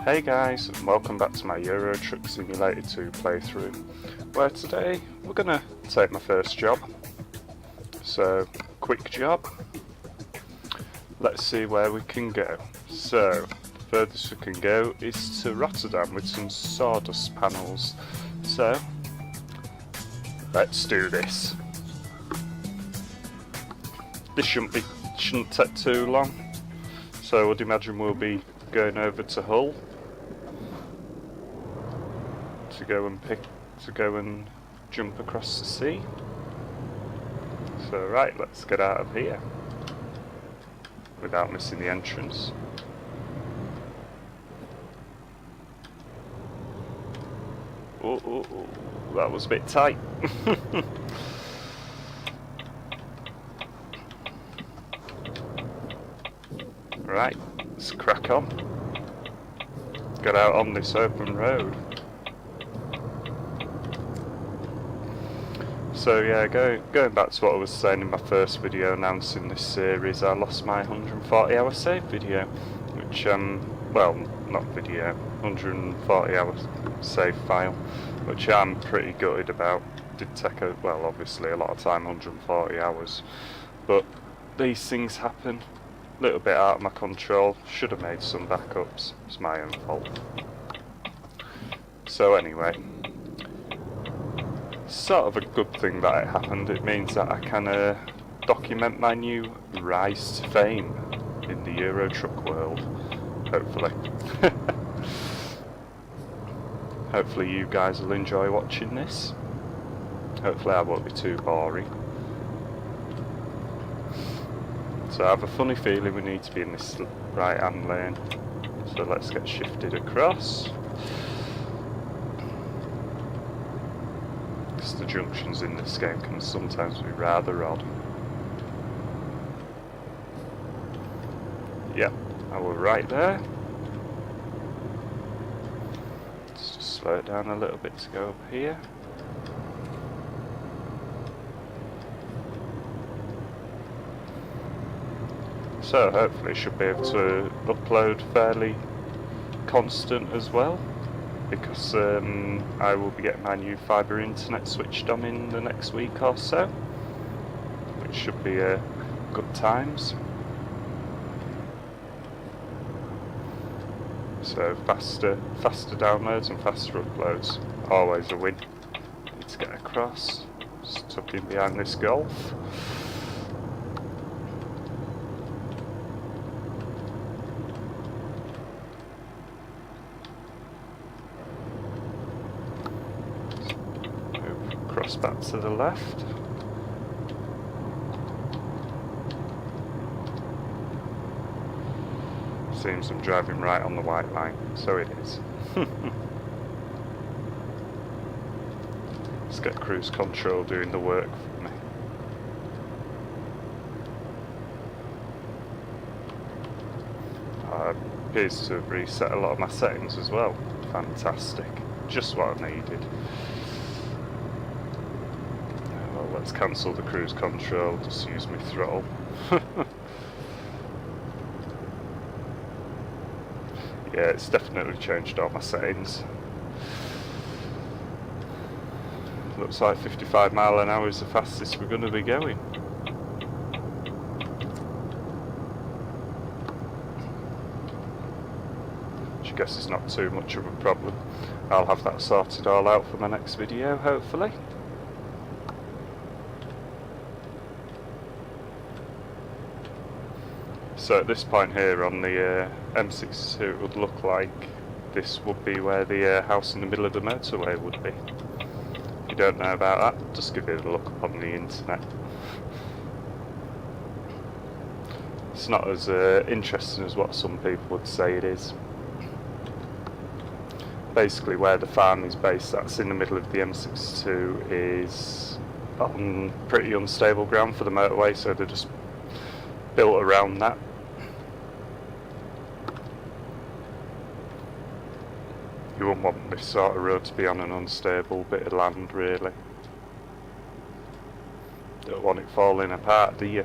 Hey guys, and welcome back to my Euro Truck Simulator 2 playthrough, where today we're gonna take my first job. So, quick job. Let's see where we can go. So, the furthest we can go is to Rotterdam with some sawdust panels. So, let's do this. This shouldn't take too long. So I would imagine we'll be going over to Hull to go and jump across the sea. So right, let's get out of here without missing the entrance. Oh, that was a bit tight. Right, let's crack on. Get out on this open road. So yeah, going back to what I was saying in my first video announcing this series, I lost my 140 hour save video, which well, not video, 140 hour save file, which I'm pretty gutted about. Did take obviously a lot of time, 140 hours, but these things happen. Little bit out of my control, should have made some backups, it's my own fault. So anyway, sort of a good thing that it happened. It means that I can document my new rise to fame in the Euro Truck world, hopefully. Hopefully you guys will enjoy watching this. Hopefully I won't be too boring. So I have a funny feeling we need to be in this right hand lane. So let's get shifted across. Because the junctions in this game can sometimes be rather odd. Yeah, now we're right there. Let's just slow it down a little bit to go up here. So hopefully should be able to upload fairly constant as well, because I will be getting my new fibre internet switched on in the next week or so, which should be good times. So faster downloads and faster uploads, always a win. Need to get across, stuck in behind this Golf. Cross back to the left. Seems I'm driving right on the white line, so it is. Let's get cruise control doing the work for me. Appears to have reset a lot of my settings as well. Fantastic. Just what I needed. Let's cancel the cruise control, just use my throttle. Yeah, it's definitely changed all my settings. Looks like 55 mile an hour is the fastest we're going to be going. Which I guess is not too much of a problem. I'll have that sorted all out for my next video, hopefully. So at this point here on the M62, it would look like this would be where the house in the middle of the motorway would be. If you don't know about that, just give it a look up on the internet. It's not as interesting as what some people would say it is. Basically where the farm is based, that's in the middle of the M62, is on pretty unstable ground for the motorway, so they're just built around that. You wouldn't want this sort of road to be on an unstable bit of land, really. Don't want it falling apart, do you?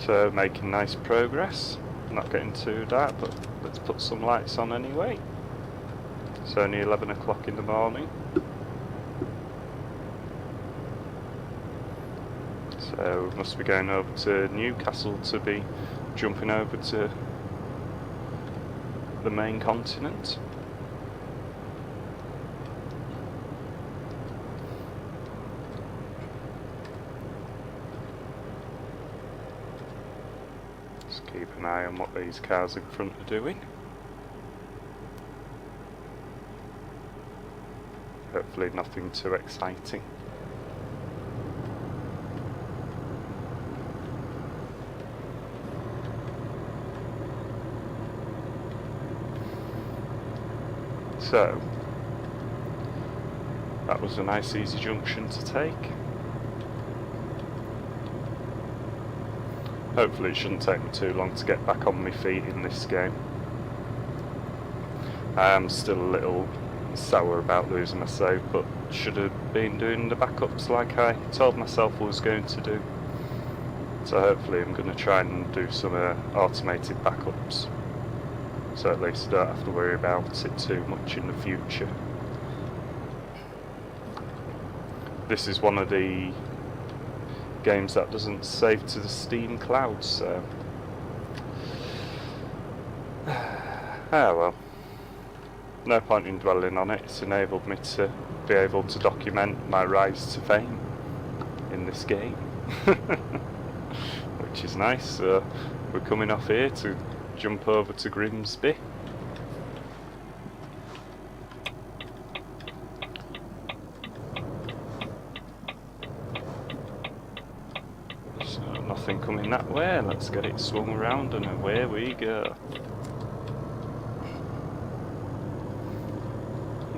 So making nice progress. Not getting too dark, but let's put some lights on anyway. It's only 11 o'clock in the morning. So we must be going over to Newcastle to be jumping over to the main continent. Just keep an eye on what these cars in front are doing. Hopefully nothing too exciting. So, that was a nice easy junction to take. Hopefully it shouldn't take me too long to get back on my feet in this game. I am still a little sour about losing my save, but should have been doing the backups like I told myself I was going to do. So hopefully I'm going to try and do some automated backups. So at least I don't have to worry about it too much in the future. This is one of the games that doesn't save to the Steam cloud, so... well. No point in dwelling on it. It's enabled me to be able to document my rise to fame in this game. Which is nice. So we're coming off here to jump over to Grimsby. So nothing coming that way. Let's get it swung around and away we go.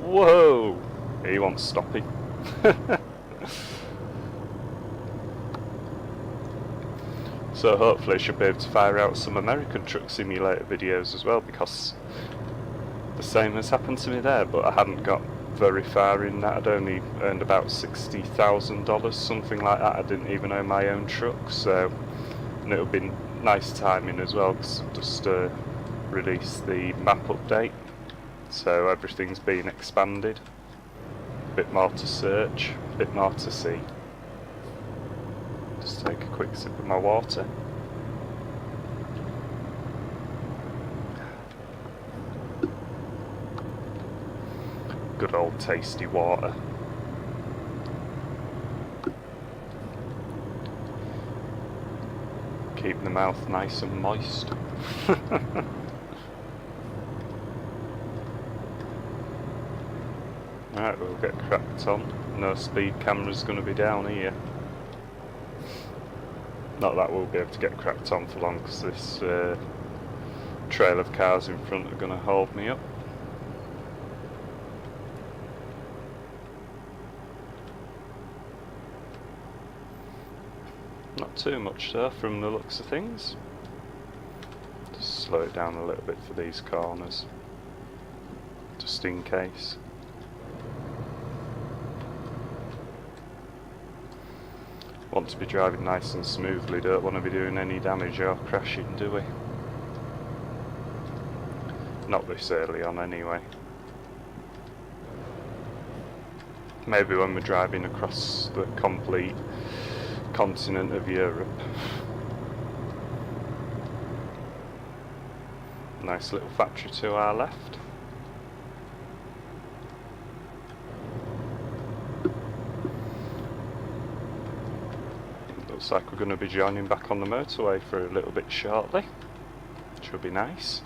Whoa! He wants stopping. So hopefully I should be able to fire out some American Truck Simulator videos as well, because the same has happened to me there, but I hadn't got very far in that. I'd only earned about $60,000, something like that. I didn't even own my own truck, so... And it would be nice timing as well, because I've just released the map update, so everything's been expanded. A bit more to search, a bit more to see. Just take a quick sip of my water. Good old tasty water. Keep the mouth nice and moist. Alright, we'll get cracked on. No speed camera's going to be down here. Not that we'll be able to get cracked on for long, because this trail of cars in front are going to hold me up. Not too much though, from the looks of things. Just slow it down a little bit for these corners, just in case. Want to be driving nice and smoothly, don't want to be doing any damage or crashing, do we? Not this early on anyway. Maybe when we're driving across the complete continent of Europe. Nice little factory to our left. Looks like we're going to be joining back on the motorway for a little bit shortly, which will be nice.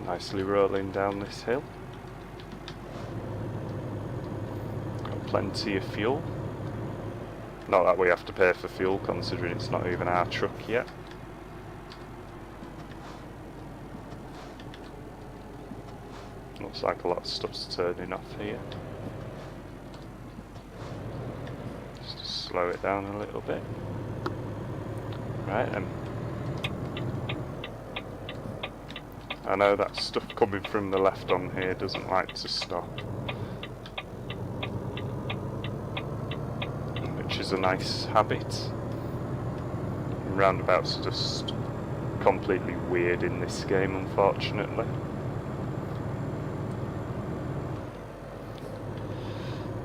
Nicely rolling down this hill. Got plenty of fuel. Not that we have to pay for fuel, considering it's not even our truck yet. Looks like a lot of stuff's turning off here. Slow it down a little bit. Right then. I know that stuff coming from the left on here doesn't like to stop. which is a nice habit. Roundabouts are just completely weird in this game, unfortunately.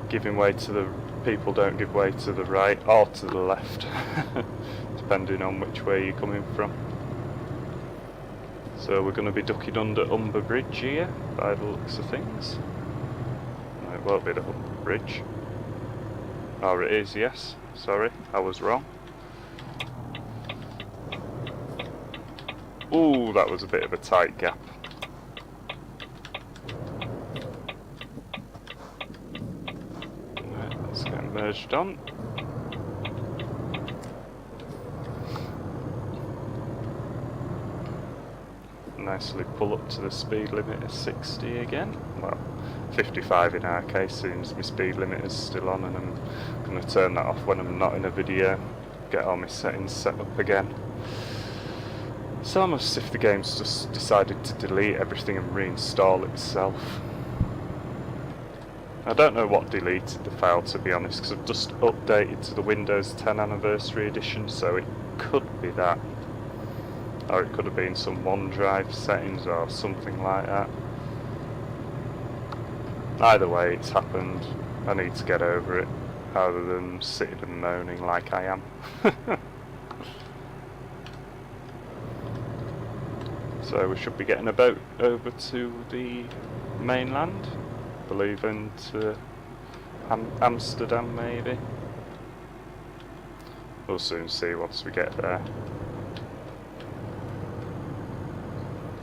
Giving way to the people don't give way to the right or to the left, depending on which way you're coming from. So we're going to be ducking under Umber Bridge here, by the looks of things. No, it won't be the Umber Bridge. Or it is, yes. Sorry, I was wrong. Ooh, that was a bit of a tight gap. Right, let's get merged on. Nicely pull up to the speed limit of 60 again. Well, 55 in our case, seems my speed limit is still on, and I'm going to turn that off when I'm not in a video. Get all my settings set up again. It's almost as if the game's just decided to delete everything and reinstall itself. I don't know what deleted the file, to be honest, because I've just updated to the Windows 10 Anniversary Edition, so it could be that. Or it could have been some OneDrive settings or something like that. Either way, it's happened. I need to get over it, rather than sitting and moaning like I am. So we should be getting a boat over to the mainland, I believe into Amsterdam maybe. We'll soon see once we get there.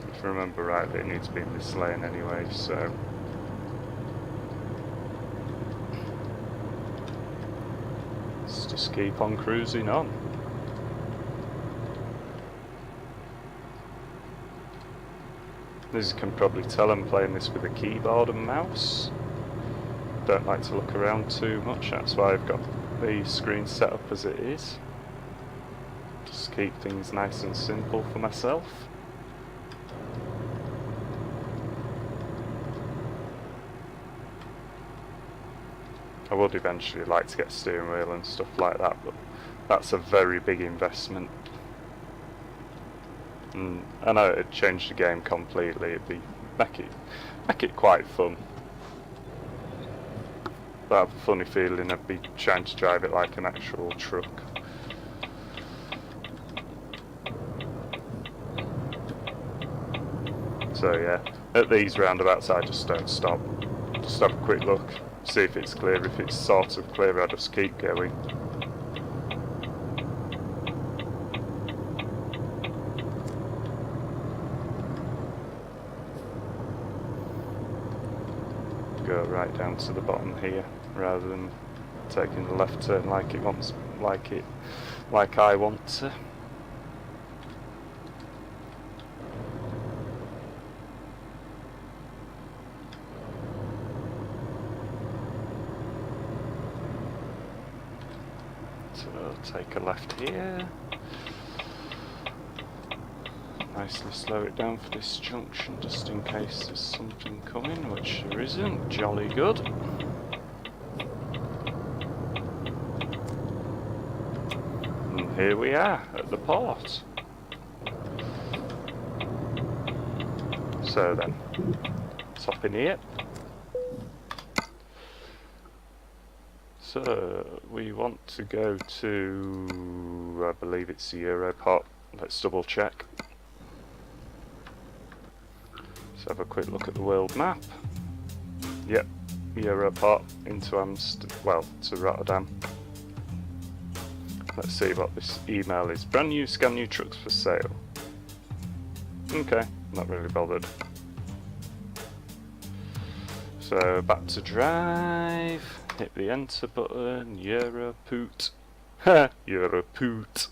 If I remember rightly, it needs to be in this lane anyway, so... let's just keep on cruising on. As you can probably tell, I'm playing this with a keyboard and mouse. Don't like to look around too much, that's why I've got the screen set up as it is. Just keep things nice and simple for myself. I would eventually like to get a steering wheel and stuff like that, but that's a very big investment. And I know it'd change the game completely, it'd be make it quite fun. But I have a funny feeling I'd be trying to drive it like an actual truck. So yeah, at these roundabouts I just don't stop. Just have a quick look, see if it's clear. If it's sort of clear, I just keep going. Go right down to the bottom here, rather than taking the left turn like it wants, like I want to. So take a left here. Nicely slow it down for this junction, just in case there's something coming, which there isn't. Jolly good. And here we are at the port. So then, let's hop in here. So we want to go to, I believe it's the Europort. Let's double check. Have a quick look at the world map. Yep, Europort into to Rotterdam. Let's see what this email is. Brand new scan new trucks for sale. Okay, not really bothered. So back to drive. Hit the enter button. Europoot. Europoot.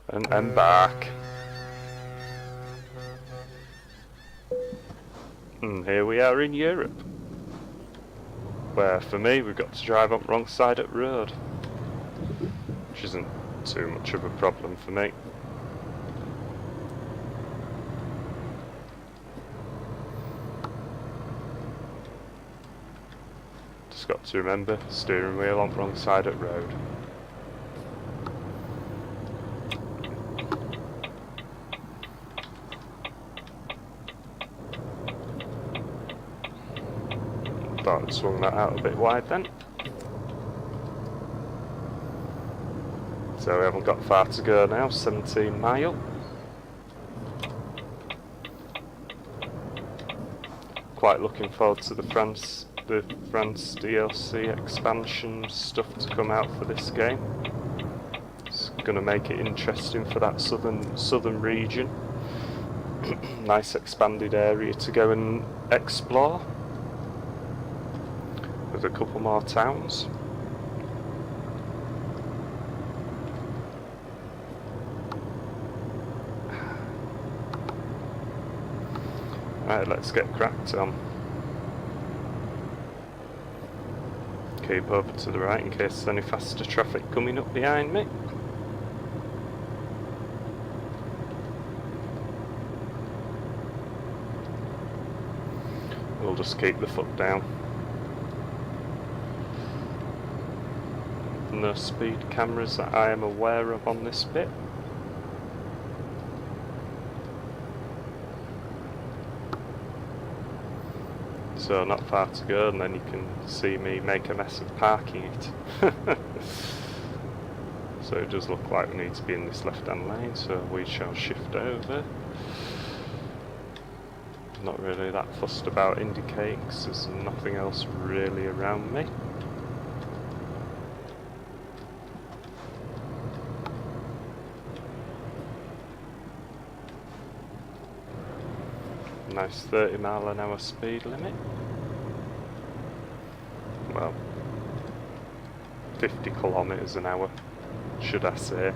And back. And here we are in Europe, where for me we've got to drive up the wrong side of the road, which isn't too much of a problem for me. Just got to remember, steering wheel on the wrong side of the road. Thought I'd swung that out a bit wide then. So we haven't got far to go now, 17 mile. Quite looking forward to the France DLC expansion stuff to come out for this game. It's going to make it interesting for that southern region. Nice expanded area to go and explore, with a couple more towns. Right, let's get cracked on. Keep over to the right in case there's any faster traffic coming up behind me. We'll just keep the foot down. No speed cameras that I am aware of on this bit. So not far to go, and then you can see me make a mess of parking it. So it does look like we need to be in this left-hand lane, so we shall shift over. Not really that fussed about indicating, because there's nothing else really around me. Nice 30 mile an hour speed limit. Well, 50 kilometers an hour, should I say.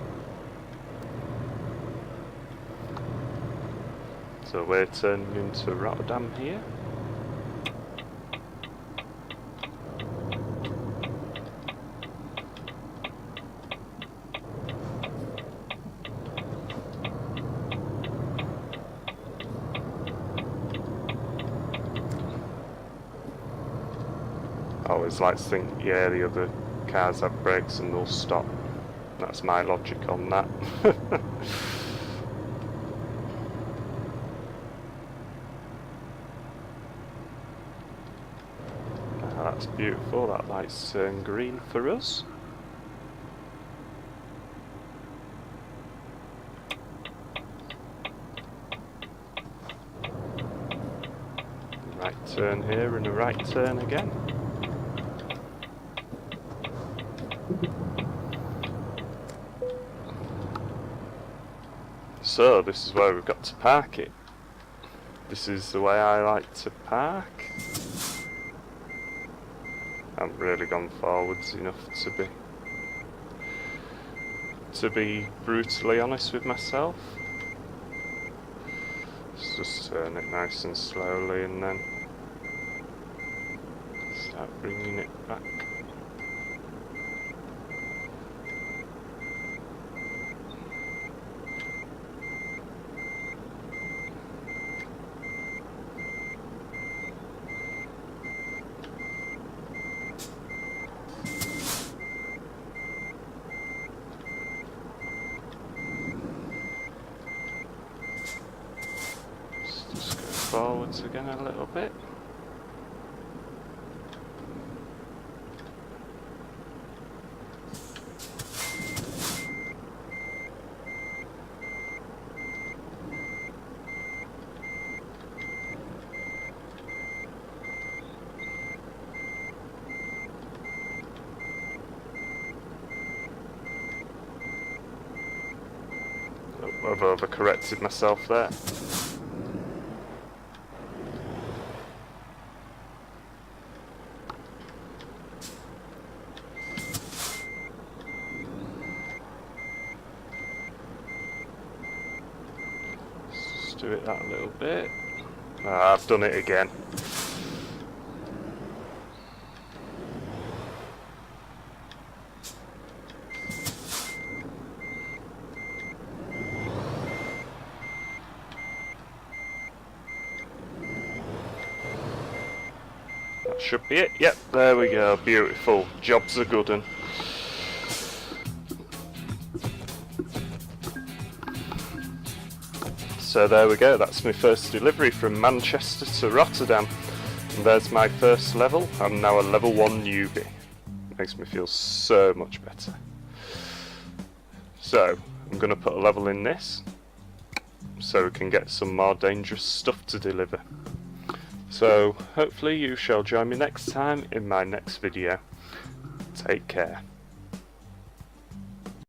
So we're turning into Rotterdam here. I always like to think, yeah, the other cars have brakes and they'll stop. That's my logic on that. That's beautiful, that light's turned green for us. Right turn here and a right turn again. So this is where we've got to park it. This is the way I like to park. I haven't really gone forwards enough to be brutally honest with myself. Let's just turn it nice and slowly and then start bringing it back. Forwards again a little bit. Oh, I've overcorrected myself there. Do it that little bit. Ah, I've done it again. should be it. Yep, there we go. Beautiful. Job's a good one. So there we go. That's my first delivery from Manchester to Rotterdam. And there's my first level. I'm now a level 1 newbie. Makes me feel so much better. So I'm going to put a level in this so we can get some more dangerous stuff to deliver. So hopefully you shall join me next time in my next video. Take care.